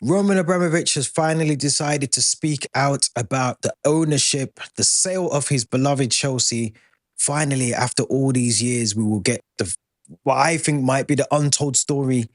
Roman Abramovich has finally decided to speak out about the ownership, the sale of his beloved Chelsea. Finally, after all these years, we will get what I think might be the untold story,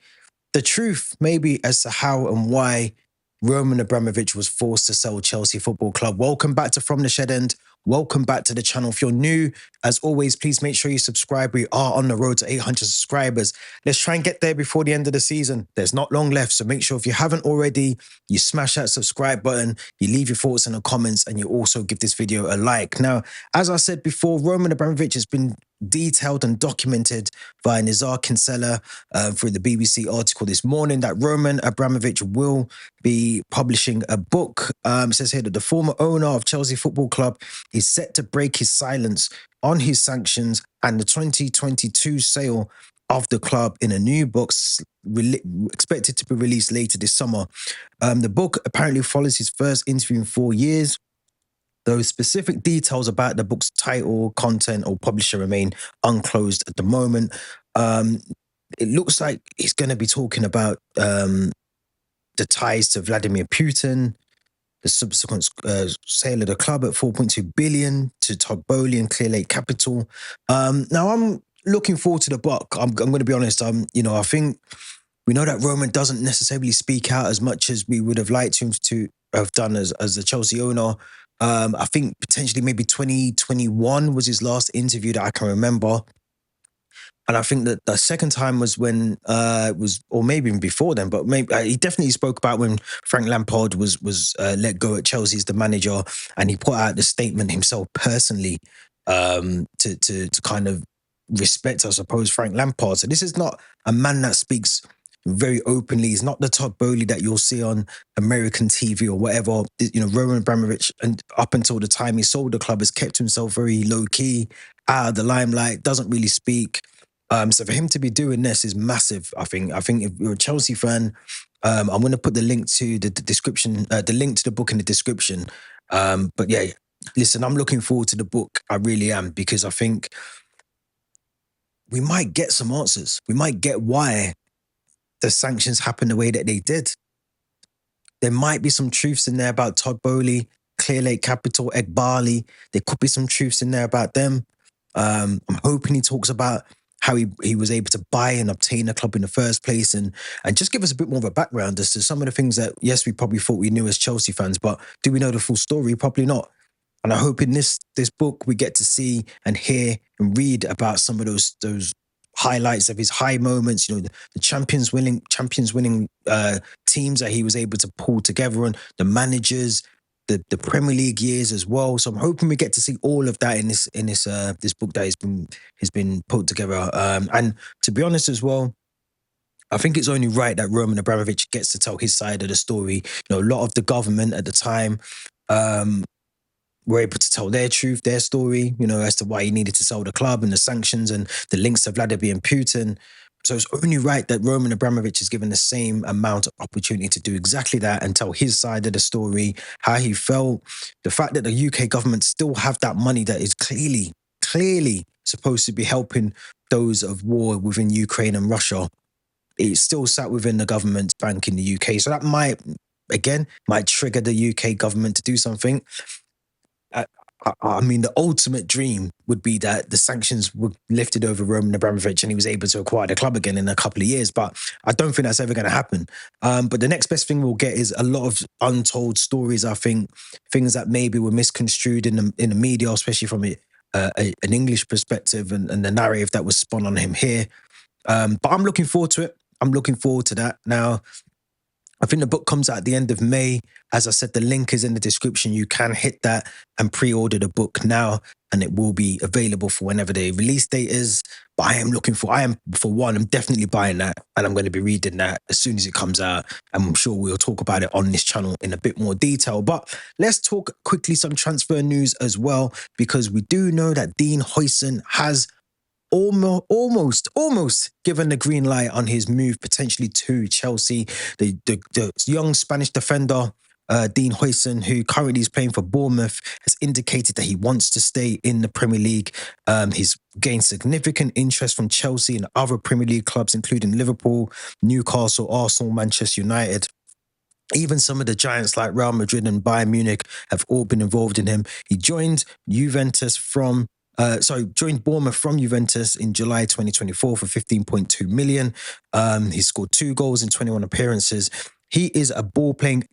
the truth, maybe, as to how and why Roman Abramovich was forced to sell Chelsea Football Club. Welcome back to From the Shed End. Welcome back to the channel. If you're new, as always, please make sure you subscribe. We are on the road to 800 subscribers. Let's try and get there before the end of the season. There's not long left, so make sure if you haven't already, you smash that subscribe button, you leave your thoughts in the comments, and you also give this video a like. Now, as I said before, Roman Abramovich has been detailed and documented by Nizar Kinsella through the BBC article this morning that Roman Abramovich will be publishing a book. It says here that the former owner of Chelsea Football Club is set to break his silence on his sanctions and the 2022 sale of the club in a new book expected to be released later this summer. The book apparently follows his first interview in 4 years. Those specific details about the book's title, content, or publisher remain unclosed at the moment. It looks like he's going to be talking about the ties to Vladimir Putin, the subsequent sale of the club at 4.2 billion to Todd Boehly and Clear Lake Capital. Now, I'm looking forward to the book. I'm going to be honest. I think we know that Roman doesn't necessarily speak out as much as we would have liked him to have done as the Chelsea owner. I think potentially maybe 2021 was his last interview that I can remember. And I think that the second time was when it was, or maybe even before then, but maybe he definitely spoke about when Frank Lampard was let go at Chelsea as the manager, and he put out the statement himself personally to kind of respect, I suppose, Frank Lampard. So this is not a man that speaks very openly. He's not the Todd Boehly that you'll see on American TV or whatever. Roman Abramovich, and up until the time he sold the club, has kept himself very low key, out of the limelight, doesn't really speak. So for him to be doing this is massive. I think if you're a Chelsea fan, I'm going to put the link to the description, the link to the book in the description. But yeah, listen, I'm looking forward to the book. I really am, because I think we might get some answers. We might get why the sanctions happened the way that they did. There might be some truths in there about Todd Boehly, Clear Lake Capital, Ed Barley. There could be some truths in there about them. I'm hoping he talks about how he was able to buy and obtain a club in the first place, and just give us a bit more of a background as to some of the things that, yes, we probably thought we knew as Chelsea fans, but do we know the full story? Probably not. And I hope in this book we get to see and hear and read about some of those highlights of his high moments, the champions winning teams that he was able to pull together, and the managers, the Premier League years as well. So I'm hoping we get to see all of that in this book that has been put together. And to be honest as well, I think it's only right that Roman Abramovich gets to tell his side of the story. A lot of the government at the time were able to tell their truth, their story, as to why he needed to sell the club and the sanctions and the links to Vladimir and Putin. So it's only right that Roman Abramovich is given the same amount of opportunity to do exactly that and tell his side of the story, how he felt. The fact that the UK government still have that money that is clearly supposed to be helping those of war within Ukraine and Russia, it still sat within the government's bank in the UK. So that might trigger the UK government to do something. I mean, the ultimate dream would be that the sanctions were lifted over Roman Abramovich and he was able to acquire the club again in a couple of years. But I don't think that's ever going to happen. But the next best thing we'll get is a lot of untold stories, I think, things that maybe were misconstrued in the media, especially from an English perspective, and the narrative that was spun on him here. But I'm looking forward to it. I'm looking forward to that. Now, I think the book comes out at the end of May. As I said, the link is in the description. You can hit that and pre-order the book now, and it will be available for whenever the release date is. But I'm definitely buying that, and I'm going to be reading that as soon as it comes out. I'm sure we'll talk about it on this channel in a bit more detail. But let's talk quickly some transfer news as well, because we do know that Dean Huijsen has almost given the green light on his move potentially to Chelsea. The young Spanish defender, Dean Huijsen, who currently is playing for Bournemouth, has indicated that he wants to stay in the Premier League. He's gained significant interest from Chelsea and other Premier League clubs, including Liverpool, Newcastle, Arsenal, Manchester United. Even some of the giants like Real Madrid and Bayern Munich have all been involved in him. He joined joined Bournemouth from Juventus in July 2024 for 15.2 million. He scored 2 goals in 21 appearances. He is a ball playing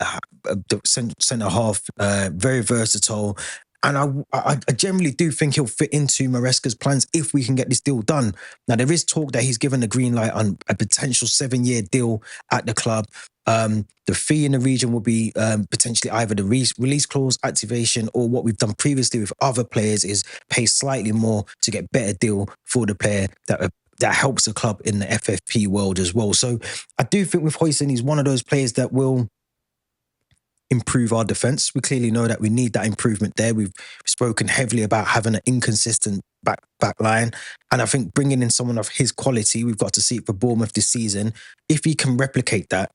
centre half, very versatile. And I generally do think he'll fit into Maresca's plans if we can get this deal done. Now, there is talk that he's given a green light on a potential 7-year deal at the club. The fee in the region will be potentially either the release clause activation, or what we've done previously with other players is pay slightly more to get better deal for the player that helps the club in the FFP world as well. So I do think with Huijsen, he's one of those players that will improve our defense. We clearly know that we need that improvement there. We've spoken heavily about having an inconsistent back line. And I think bringing in someone of his quality, we've got to see it for Bournemouth this season. If he can replicate that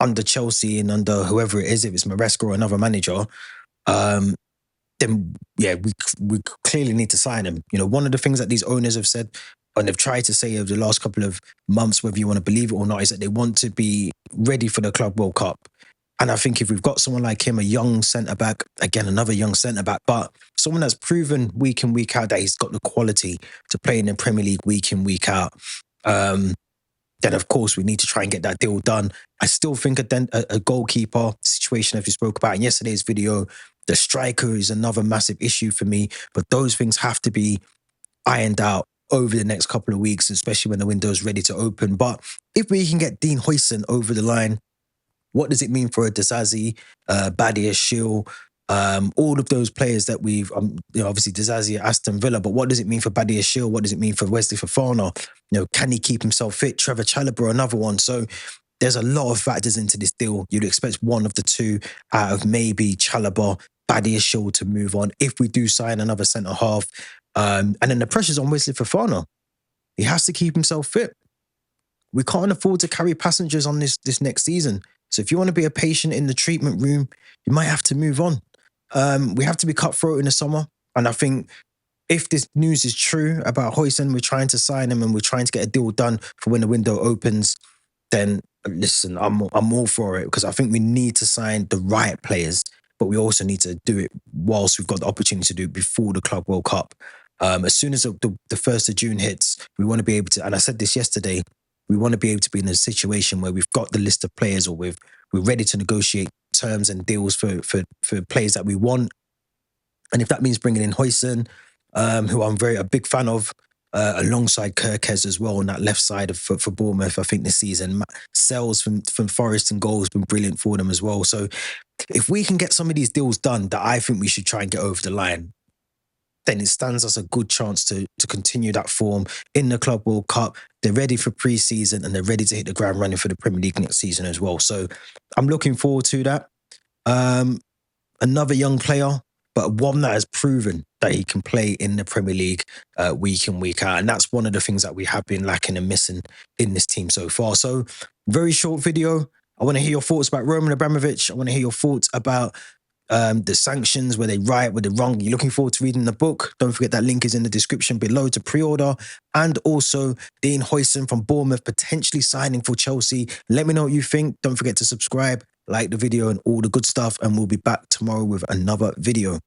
under Chelsea and under whoever it is, if it's Maresca or another manager, then yeah, we clearly need to sign him. You know, one of the things that these owners have said and they've tried to say over the last couple of months, whether you want to believe it or not, is that they want to be ready for the Club World Cup. And I think if we've got someone like him, a young centre-back, again, another young centre-back, but someone that's proven week in, week out that he's got the quality to play in the Premier League week in, week out, then of course we need to try and get that deal done. I still think a goalkeeper situation, as we spoke about in yesterday's video, the striker is another massive issue for me, but those things have to be ironed out over the next couple of weeks, especially when the window is ready to open. But if we can get Dean Huijsen over the line, what does it mean for a Disasi, BOMBSHELL, all of those players that we've, obviously Disasi at Aston Villa, but what does it mean for BOMBSHELL? What does it mean for Wesley Fofana? Can he keep himself fit? Trevor Chalobah, another one. So there's a lot of factors into this deal. You'd expect one of the two out of maybe Chalobah, BOMBSHELL to move on if we do sign another centre half. And then the pressure's on Wesley Fofana. He has to keep himself fit. We can't afford to carry passengers on this next season. So if you want to be a patient in the treatment room, you might have to move on. We have to be cutthroat in the summer. And I think if this news is true about Huijsen, we're trying to sign him and we're trying to get a deal done for when the window opens, then listen, I'm all for it, because I think we need to sign the right players, but we also need to do it whilst we've got the opportunity to do it before the Club World Cup. As soon as the 1st of June hits, we want to be able to, and I said this yesterday, we want to be able to be in a situation where we've got the list of players, or we're ready to negotiate terms and deals for players that we want. And if that means bringing in Huijsen, who I'm a big fan of, alongside Kirkes as well on that left side for Bournemouth, I think this season. Sells from Forest and goal has been brilliant for them as well. So if we can get some of these deals done that I think we should try and get over the line, then it stands us a good chance to continue that form in the Club World Cup. They're ready for pre-season and they're ready to hit the ground running for the Premier League next season as well. So I'm looking forward to that. Another young player, but one that has proven that he can play in the Premier League week in, week out. And that's one of the things that we have been lacking and missing in this team so far. So very short video. I want to hear your thoughts about Roman Abramovich. I want to hear your thoughts about the sanctions. Were they right? Were they wrong? You're looking forward to reading the book? Don't forget that link is in the description below to pre-order. And also Dean Huijsen from Bournemouth potentially signing for Chelsea. Let me know what you think. Don't forget to subscribe, like the video and all the good stuff. And we'll be back tomorrow with another video.